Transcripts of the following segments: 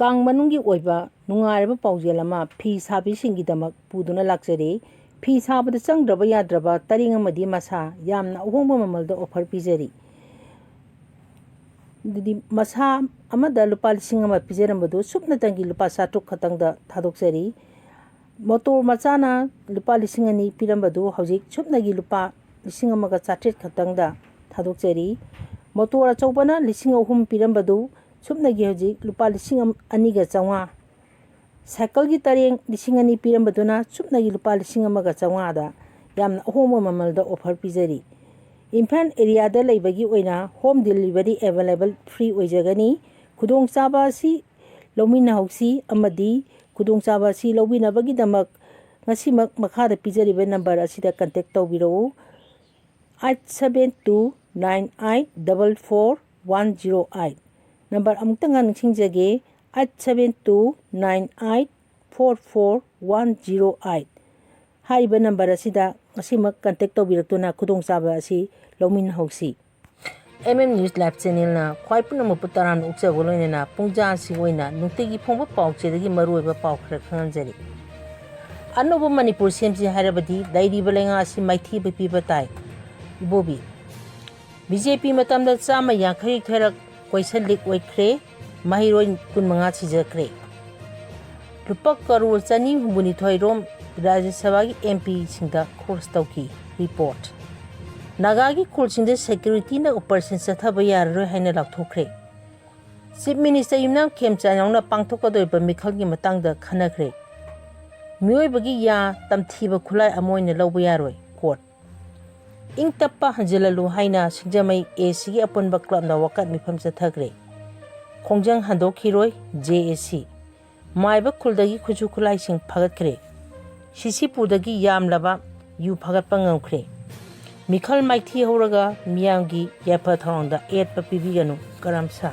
Kang manunggi oiba nungairaba paujel ama phi sabisinggidamak puduna laksari phi sabada changdraba yadraba taring amadi masa yamna ahongba mamalda offer pijari didi masa amada lupa lising ama pijarambadu supna tangi lupa 7 khatangda thadokjari motor machana lupa lising ani pirambadu hojik supnagi lupa lising amaga 8 khatangda thadokjari motor achobana lising 3 pirambadu supnagi hojik lupa lising aniga chawa cycle gi tareng lising ani pirambaduna supnagi lupa lising amaga chawa da yamna ahoma mamalda offer pijari Infant area da laibagi oina home delivery available free oijagani khudong chaba si lomina hausi amadi khudong chaba si lobina bagi damak ngasimak makhada pijariba number asida contact tawbiro 8729844108 number amutanga ningsingjage 8729844108 haiba number asida ngasimak contact tawbiraktuna khudong chaba asi Lomin Hausi. News Live Channel na khwai punam putaran uksa golone na pungja si oina nutigi phongba paw chedagi maruiba paw khara khanjari. Anobo Manipur semji harabadi dairi balenga si maithi bipi batai. Bobi. BJP matamda chama yankhari therak question leak oikhre mahiroi kunmanga chijakre. Rupak karur chani humbuni thoirom Rajya Sabha gi MP singda course tauki report. Naga gi Khulsing da Security na operation chathaba yararoi haina Laothorakhre. Chief Minister Yumnam Khemchanaungna pangthokadoiba mikhalgi matangda khanakhre. Mioibagi ya tamthiba khulai amoina lawba yaroi court. Ingtappa hanjalalu haina singjamai AC gi apunba club na wakat mifam chathakre. Khongjang handokhiroi JAC. Maiba khuldagi khuju khulai sing phagatkre. Sisipudagi yamlaba yu phagatpa ngamkhre. Mikhal maithi horaga miyamgi yapa thorongda 8 papibiganu karamsa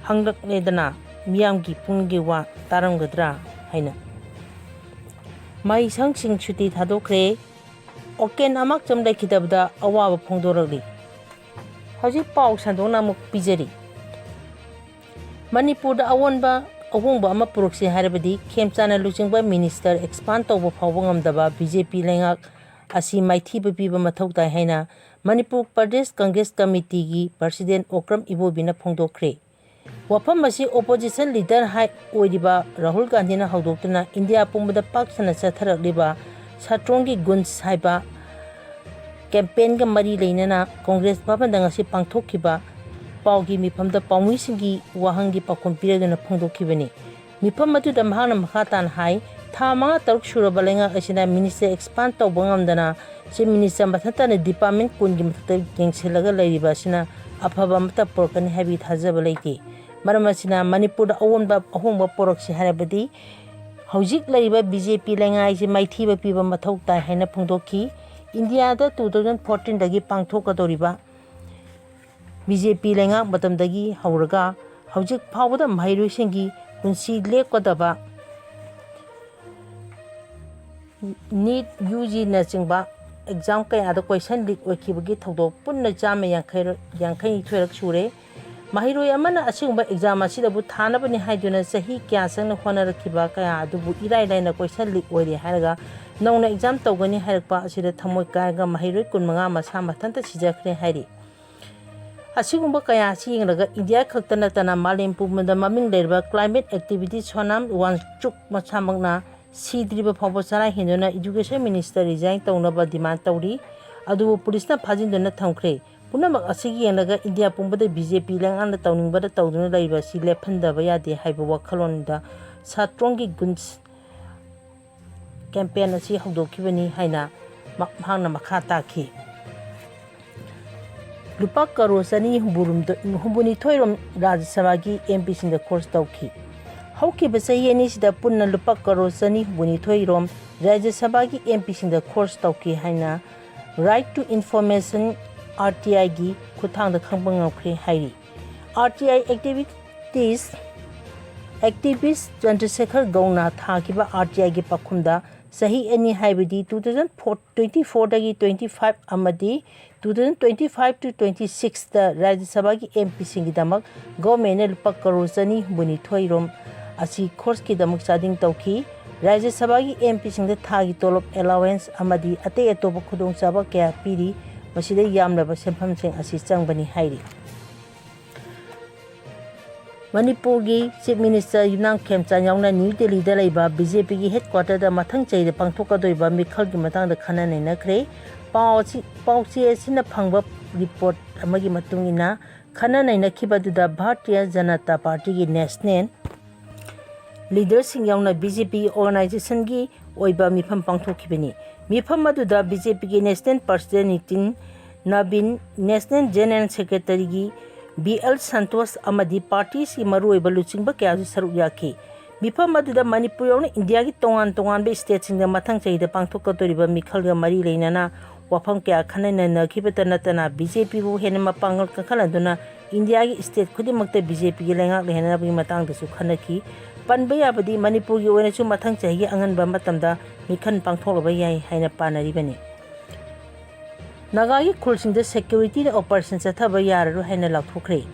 hangdak nedana miyamgi punggi wa taramgadra haina mai sangsing chuti thadokre oken amak chamdai khidabda awaba phongdoragli haji paw sandona muk pijari Manipur da awonba ahongba ama purukse harabadi khemchana luchingba minister expand tawba phawbangamdaba BJP lengak asi maithi bipiba mathau tai haina Manipur Pradesh Congress Committee gi President Okram Ibobina phongdokre wafam asi opposition leader hai oiriba Rahul Gandhi na haudoktuna India pumbada paksana chatharakliba satrongi guns haiba campaign ga mari leinana Congress babanda ngasi pangthokkiba pawgi mifamda pawmisingi wahangi pakhom piraduna phongdokkibani mifam matuda mahana makhatan hai Thamanga taruk shurabalenga asina minister expand tawbangamdana si minister mathatana department kungi mathata yengsilaga lairiba asina afaba mata porkani habi thajaba leike maramasina Manipur awonba ahongba poroksi harabadi hojik lairiba BJP lenga isi maithiba piba mathau tai haina phongdokki India da 2014 dagi pangthokadoriba BJP lenga matamdagi hauraga hojik phawda mairoi singi kunsi lekkodaba Need UG na chingba exam kaya da question leak oikibagi thawdok punna jama yankhai thoirak sure mahiroi amana asingba exam asidabu thanabani haiduna sahi kya sangna honarakiba kaya adubu irai laina question leak oire haraga nongna exam tawgani harakpa asida thamoi kaiga mahiroi kunmanga masa mathanta sijakre hairi asigumba kaya singraga India khaktana tana malem pumda maming lerba climate activity sonam wanchuk machamangna Sidriba Papa Sara Hindona Education Minister resign Taunaba demand Tauri, Adu Police na Pajindona Tonkre, Punamak Asigi and Naga India Pumbada BJP Lang and the Towning Bada Tauna Laiba, Si Lepanda Vaya de Hyperwa Kalonda, Satrongi Guns campaign as he Hodo Kivani Haina, Hana Makataki. Lupaka Rosani Humbuni Toirum Raj Samagi MPs in the course Tauki. Hauki Basayanis da Punna Lupaka Rosani Bunitoirom, Rajya Sabha gi MP sinda course tauki haina Right to Information RTI gi khutang da khangbang ngakre hairi RTI activists Chandrasekhar Gauna thakiba RTI gi pakhumda sahi ani haibidi 2024 dagi 25 amadi 2025 to 26 da Rajya Sabha ki MP singi damak government ne lupa crore chani buni thoirom asi course ki damak sading tauki Rajya Sabha ki MP sing da thagi tolop allowance amadi ate atoba khudong chaba kya piri masida yamlaba sempham sing asi changbani hairi Manipur ki Chief Minister Yunang Khemcha yaungna New Delhi da laiba BJP ki headquarter da mathang chai da pangthokadoiba mikhal ki matang da khana nainakre pauchi asina phangba report amagi matungina khana nainakhiba da Bharatiya Janata Party ki national leaders sing yaungna BJP organization ki oiba mifam pangthokhibani mifam aduda BJP ki national president Nabin national general secretary ki BL Santos amadi parties ki maroi baluchingba kya saruk yaki mifam aduda Manipur yaungna India ki tongan be states sing da mathang chai da pangthokatoriba mikhal ga mari leinana wafam kya khana nainakhiba natana BJP bu henma pangal kakhaladuna India ki state khudimakta BJP ki lengak lehna bi matang da su khanaki panba yabadi Manipur ki oina chu mathang chai gi angan ba matamda mikhan pangtholoba yai haina panaribani Naga ki Khulsing da Security operation chathaba yararoi haina Laothorakhre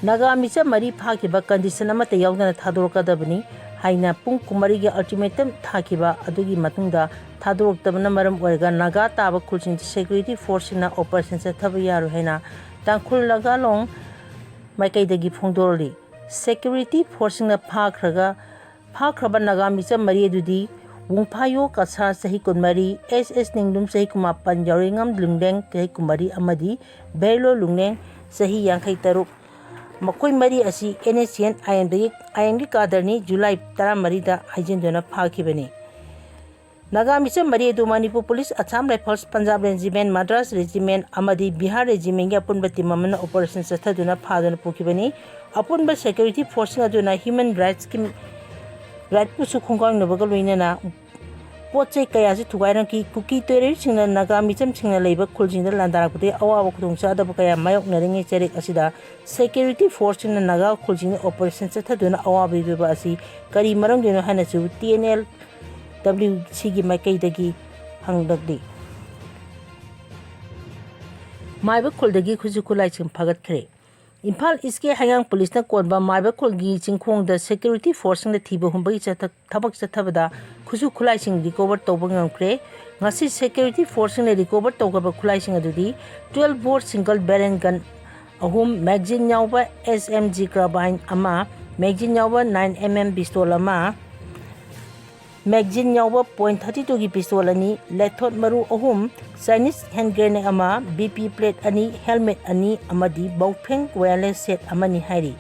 Naga micha mari phakiba condition amata yaudana thadorokadabani haina pung kumari gi ultimatum thakiba adugi matungda thadoroktabana maram oiga Naga taba Khulsing da Security force na operation chathaba yararoi haina tangkhul laga long maikaidagi phongdorli security force na phakraba Naga micha mari adudi Wungpayo Kasa Sahi Kunmari SS Ningdum Sahi Kumapan Yaringam Lungdeng Sahi Kumari Amadi Berlo Lungneng Sahi Yangkai Taruk Makoi Mari Asi NSN IMD Kadarni July Tara Marida Hajindona Pakibani Naga Misa Mari Du Manipur Police Assam Rifles Punjab Regiment Madras Regiment Amadi Bihar Regiment Yapun Bati Mamana Operation Sataduna Padana Pukibani Upon by Security Force Aduna Human Rights Right pusu khongkang nabaga loinana pochai kaya si thugairang ki kuki tere singna Naga micham singna leiba Khulsing da landarakute awa khudongcha da kaya mayok naringe cherek asida security force na Naga Khulsing operation chathaduna awa biba asi kari marang dino hana chu TNL WC gi makai dagi hangdagdi maiba kholdagi khuju khulai chim phagat khre Imphal iske hayang police na konba maiba kholgi chingkhong da security force na thiba humbai thabak chathabada khusu khulai sing recover tawba ngamkre ngasi security force na recover tawgaba khulai sing adudi 12 bore single barrel gun ahum magazine yawba SMG carbine ama magazine yawba 9mm pistol ama magazine yawba .32 gi pistol ani lethot maru ahum Chinese hand grenade ama BP plate ani helmet ani amadi bawpheng wireless set amani hairi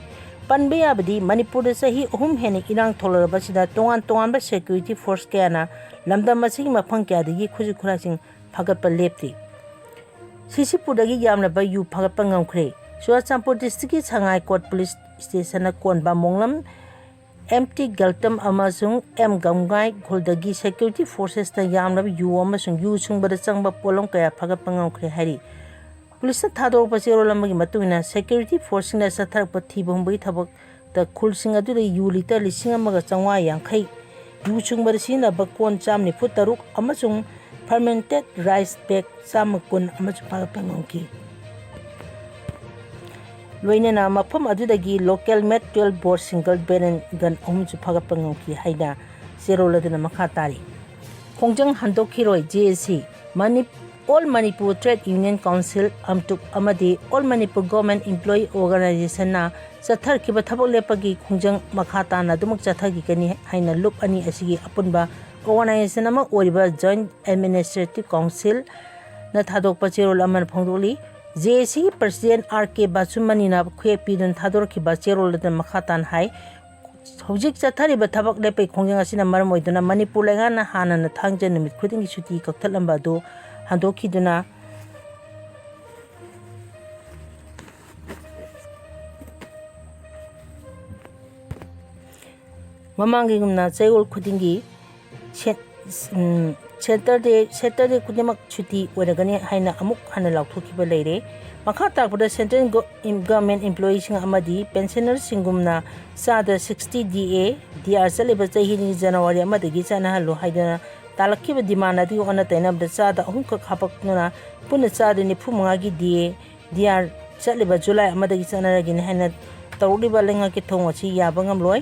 panbe abadi Manipur da sahi ahum hene irang tholaraba sida tongan ba security force kana lamdam masigi mafang kya digi khuji khurasing phagat pa lepti Sisipur dagi yamna ba yu phagat pa ngamkhre Churachandpur district ki Changai court police station na konba monglam MT Galtam amasung M Gamgai Gholdagi security forces ta yamna yu amasung yu chungbada changba polong kaya phagat pangam khre hari police thador pasero lamagi matuna security force na sathar pathi bombai thabak ta Khulsing adu de yu liter lising amaga changwa yangkhai yu chungbada sina bakon chamni futaruk amasung fermented rice bag samakun amachu phagat pangam ki Loinana mafam adudagi local made 12 bore single barrel gun ahumchu phagapangam ki haida zero ladana makhatari khongjang handokhiroi JSC All Manipur Trade Union Council amtuk amadi All Manipur Government Employee Organization na chathar kiba thabok lepagi khongjang makhata na dumak chathagi kani haina lup ani asigi apunba organization ama oriba Joint Administrative Council na thadokpa cherol aman phongdoli JSC President RK Bachumani na khwepi dun thador ki bacherol da makhatan hai hojik chathari ba thabak lepai khongjang asina maram oiduna Manipur lenga na hana na thangja numit khuding ki chuti kakthalamba do handokhi duna mamangi gumna chayol khudingi Saturday kudimak chuti oragani haina amuk hana lauthokiba leire makha takpada central government employees sing amadi pensioners singumna sada 60 DA DR chaleba chahi ni January amadagi chana halu haidana तालक्कीब demand अदु ओना तैनाबदा चादा अहुमखक हापकना पुना चादा निफु मंगागी दियार चलिबा जुलाई अमदगी चनरगिन हैना तौरिबा लेंगा के थोंग अछि याबा ngamloi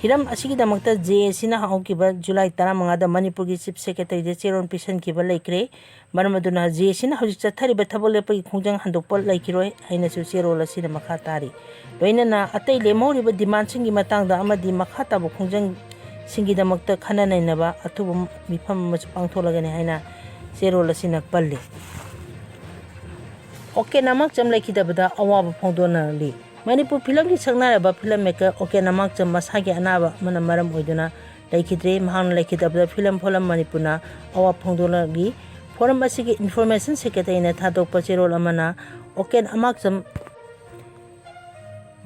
Hiram असिगी दमकता जेएसिना हाउकिबा जुलाई 15 दा मणिपुर की चीफ सेक्रेटरी जे चेरोन पिसन किबा लेक्रे मरमदुना जेएसिना हजि चथरिबा थबल लेपगी खोंजंग हंदोकपल लेकिरोय हैनासु चेरोल असिना मखा तारी लोइनना अतै लेमौरिबा डिमांड सिंगी मतंगदा अमदि मखा ताबो खोंजंग सिंगी दमकता खना नैनबा अथुबा मिफम मच पांगथोलगने हैना चेरोल असिना पल्ले ओके नमक चम लेखिदबदा अवाब फोंदोनाली मणिपुर फिल्म की सकनारबा फिल्म मेकर ओके नमक चम मसागी अनाबा मना मरम ओइदुना लेखिद्रे महान लेखिदबदा फिल्म फोलम मणिपुरना अवाब फोंदोनागी फोरम असिगी इन्फॉर्मेशन सेक्रेटरी ने थादोकपा चेरोल अमना ओके नमक चम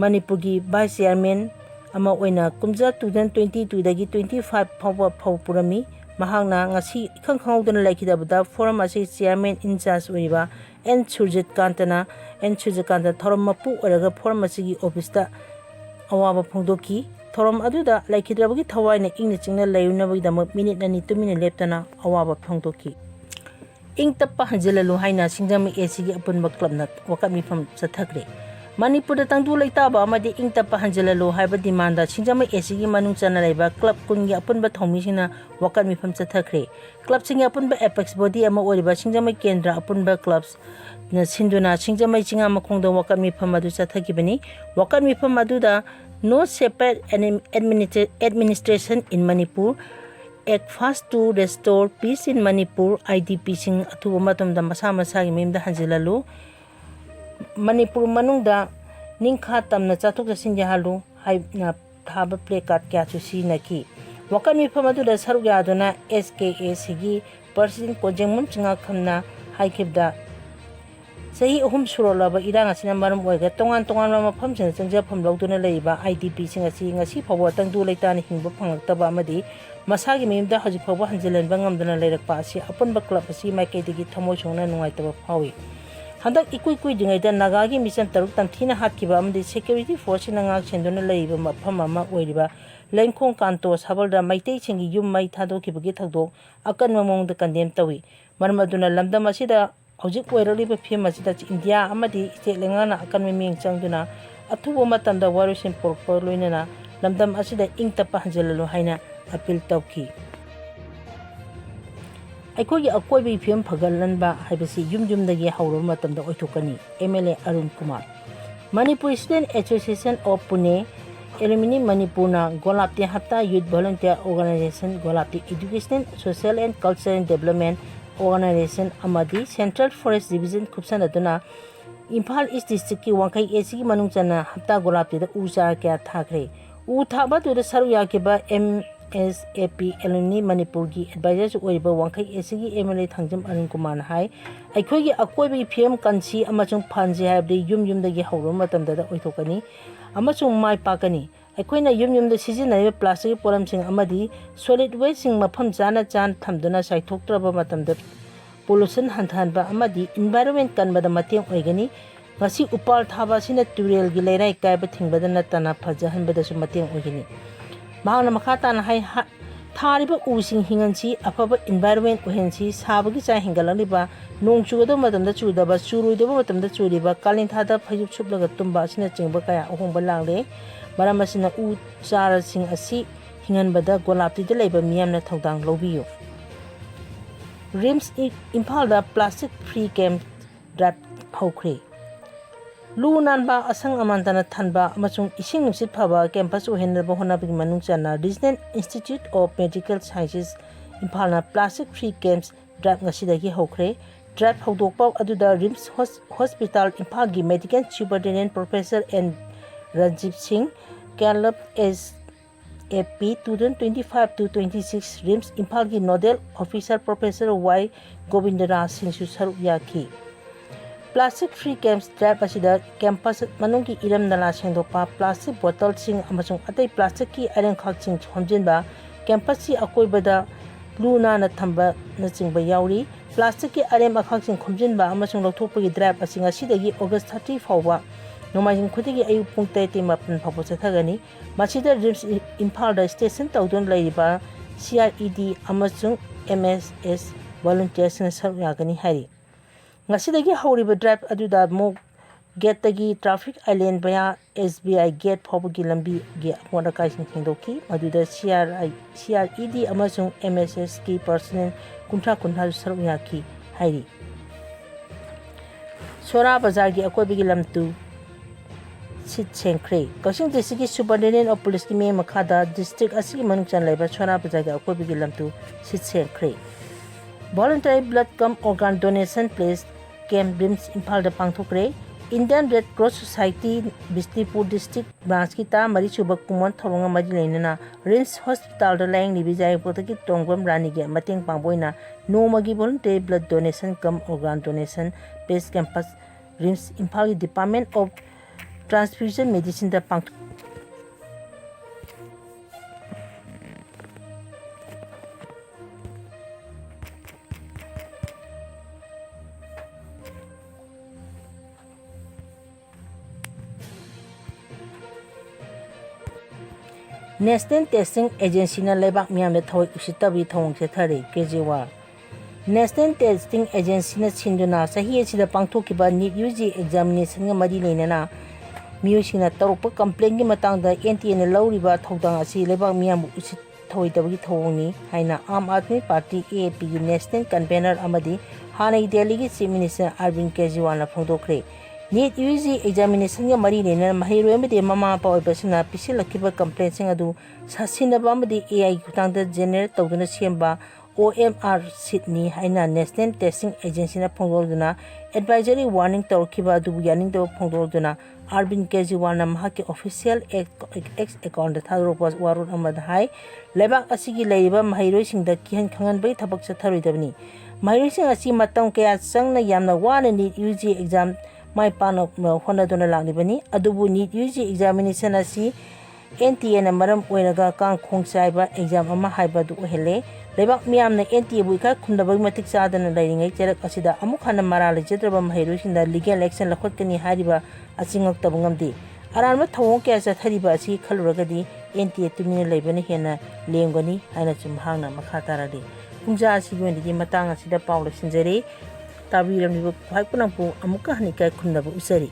मणिपुर की वाइस चेयरमैन अमा ओइना कुमजा 2022 दगी 25 फावबा फाव पुरमी महांगना ngasi ikhang khangduna laikidabda forum asi chairman in charge oiba n surjit kanta thorom mapu oraga forum asi gi office da awaba phongdoki thorom aduda laikidrabagi thawaina ingni chingna layunabagi damak minute nani 2 minute leptana awaba phongdoki ing tappa hanjelalu haina singjam ac gi apunba club na wakami pham chathakre Manipur तंगदु लेताबा अमदि इंग तप हंजललो हाइबा demand दा सिंजमा AC की मनुंग चना लेबा club कुंगी अपुनबा थौमिसिना वकन मिफम चथखरे क्लब सिंग अपुनबा एपेक्स बॉडी अमा ओरिबा सिंजमा केंद्र अपुनबा क्लब्स न सिंदुना सिंजमा चिंगा मखोंग वकन मिफम मदु चथकिबनी वकन मिफम मदुदा no separate administration in Manipur act fast to restore peace in Manipur IDP sing athuba matam da masa masa gi memda hanjelalu Manipur मनुंगदा निंखा तमना चाथोक जसिन जहालु हाइना थाबा प्ले कार्ड क्या चुसी नकी वकन मिफम अदुदा सरुग यादुना SKA सिगी पर्सिन कोजेंगमम चिंगा खमना हाइकिबदा सही अहुम सुरोलाबा इरांग असिना मरम ओइगा तोंगान मफम सिन चंगजाफम लौदुना लेइबा IDP सिंग असि ngasi फबो तंगदु लेतानि हिंबो फंगतबा अमदि मसागी मेमदा हजि फबो हंजलेनबा ngamdana लेरकपा असि अपुनबा क्लब असि माइकेदगी थमोय सोंगना नुंगाइतबा फावी हंदक इकुई कुई दिंगैदा नागा की मिशन तरुक तंथीना हातकिबा अमदि सिक्योरिटी फोर्स नंगाक सेंदुना लेइबा मफम अमा ओइरिबा लेंखोंग कांतो सबलदा मैतै सिंगी युम मै थादोकिबगी थगदो अकन ममोंग द कंडेम तवी मरमदुना लमदम असिदा हौजिक ओइरलिबा फिल्म असिदा इंडिया अमदि स्टेट लेंगाना अकन मिंग चंगदुना अथुबो मतमदा वारिसन पोरको लोइनना लमदम असिदा इंग तप हंजललो हाइना अपील तौकी अखोई अकोई फिल्म फगलनबा हाइबसी युमदगी हौरब मतमदा ओइथोकनी MLA Arun Kumar Manipur student association of Pune alumni मणिपुरना गोलाप्ती हप्ता यूथ वॉलंटियर ऑर्गेनाइजेशन गोलाप्ती educational social and cultural development organisation अमदी सेंट्रल फॉरेस्ट डिवीजन खुबसनदुना इम्फाल ईस्ट डिस्ट्रिक्ट की वांखई एसी की मनुंग चना हप्ता गोलाप्तीदा उ चार क्या थाखरे उ थाबदुदा सरु याकेबा MSAP एलुमिनी मणिपुर की एडवाइजर ओइबा वांखई एसी की MLA थांजम अरुण कुमार हाई अखोई अकोई फिल्म कंसी अमचुंग फांजे हाइबदि युमदगी हौरब मतमदा ओइथोकनी अमचुंग माय पाकनी अखोइना युमदा सिजिनाइबा प्लास्टिक पोलमसिंग अमदि सॉलिड वेस्ट सिंग मफम जाना चान थमदुना साइथोक्त्रबा मतमदा पोल्यूशन हंथानबा अमदि एनवायरनमेंट कनबदा मतेंग ओइगनी ngasi upal thaba sina turel gi leirai kaiba thingba natana fajahanbada su mateng ogini mahana makhata na hai thariba using hingansi afaba environment ohensi sabagi cha hingalaliba nong chugado matamda chudaba churuidaba matamda churiba kalin thada phayup sublaga tumba sina chingba kaya ohongba langle maramasina u chara sing asi hinganbada golapti de leiba miyamna thodang lobiyo rims impal da plastic free camp drive hokre लूनानबा असंग अमानतना थनबा अमचुंग इसिंग नुसित फबा campus ओहेनबा होनाबि मनुंग चना regional institute of medical sciences इम्फालना plastic free camps drive ngasiदगी होख्रे drive हौदोकपा अदुदा RIMS hospital Imphal की medical superintendent professor N Rajiv Singh कैलप SAP 2025 to 26 रिम्स इम्फाल की nodal officer professor Y Govindraj Singh सुसरु याखी प्लास्टिक फ्री कैंप्स ड्राइव असिदा कैंपस मनुंग की इरम नला सेंदोपा प्लास्टिक बोतल सिंग अमसुंग अतै प्लास्टिक की अरेंग खाकसिंग हमजिनबा कैंपस की अकोइबदा लूना न थंबा न चिंगबा याउरी प्लास्टिक की अरेम अखाकसिंग खमजिनबा अमसुंग लौथोकपगी ड्राइव असिंग असिदगी ऑगस्ट 30 फावबा नोमाइजिंग खुदिगी अयु पुंग 3:30 फावबा चथगनी मसिदा रिम्स इम्फाल दा स्टेशन तौदुन लैबा CRED अमसुंग MSS volunteers saruk yakani hari ngasidagi hawriba drive aduda mo gate traffic island baya SBI gate phobagi lambi gi amona kaising thingdoki aduda CRED amasung MSS ki personnel kuntra saruk yaki hari Sora Bazar gi akoibigi lamtu sit sengkhre Khulsing district superintendent of police ki me makhada district asigi manungchan laiba Sora Bazar gi akoibigi lamtu sit sengkhre Voluntary blood cum organ donation place camp Brims Imphal da pangthokre Indian Red Cross Society Bishnupur district branch ki ta mari chuba kumon thoronga mari leinana Rims hospital da layang ni bijay potaki tongbam rani gi mateng pangboina no magi voluntary blood donation cum organ donation base campus Rims Imphal Department of Transfusion Medicine da pang National Testing Agency na lebak miyam da thawai usitabi thawang se thare Kejriwal National Testing Agency na sinduna sahi asida pangthokiba NEET UG examination nga mari leinana miyosina tarukpa complaint gi matangda NTA na lawriba thawdang asi lebak miyam usit thawitabagi thawangni haina Aam Aadmi Party AAP gi national convener amadi hanai Delhi gi Chief Minister Arvind Kejriwal na phongdokhre NEET UG examination ga mari leinana mahairoi amadi mama pa oibasina pisilakkiba complaint sing adu sasinaba amadi AI khutangda generate tawduna semba OMR Sydney haina National Testing Agency na phongdoluna advisory warning tawkiba adu yaning da phongdoluna Arvind Kejriwal na mahaki official X account da thadropa warun amad hai lebak asigi leiba mahairoi singda kihan khangan bai thabak chatharoidabni mahairoi sing asi matam kaya sangna yamna wana NEET UG exam mai pana hona dona lagnibani adubu NEET UG examination asi NTA na maram oinaga kang khongchaiba exam ama haiba du ohele lebak miyam na NTA bu ka khundabag matik sadana lairingai cherak asida amuk hana marala jedraba mahairoi sinda legal action lakhotkani hariba asingak tabungamdi aranma thawong kya chathariba asi khaluragadi NTA tumina leibani hena lengani haina chum hangna makha taradi pungja asi gondi matang asida pawla sinjari tabiram ni bu phai punang pu amuka hani kai khundaba usari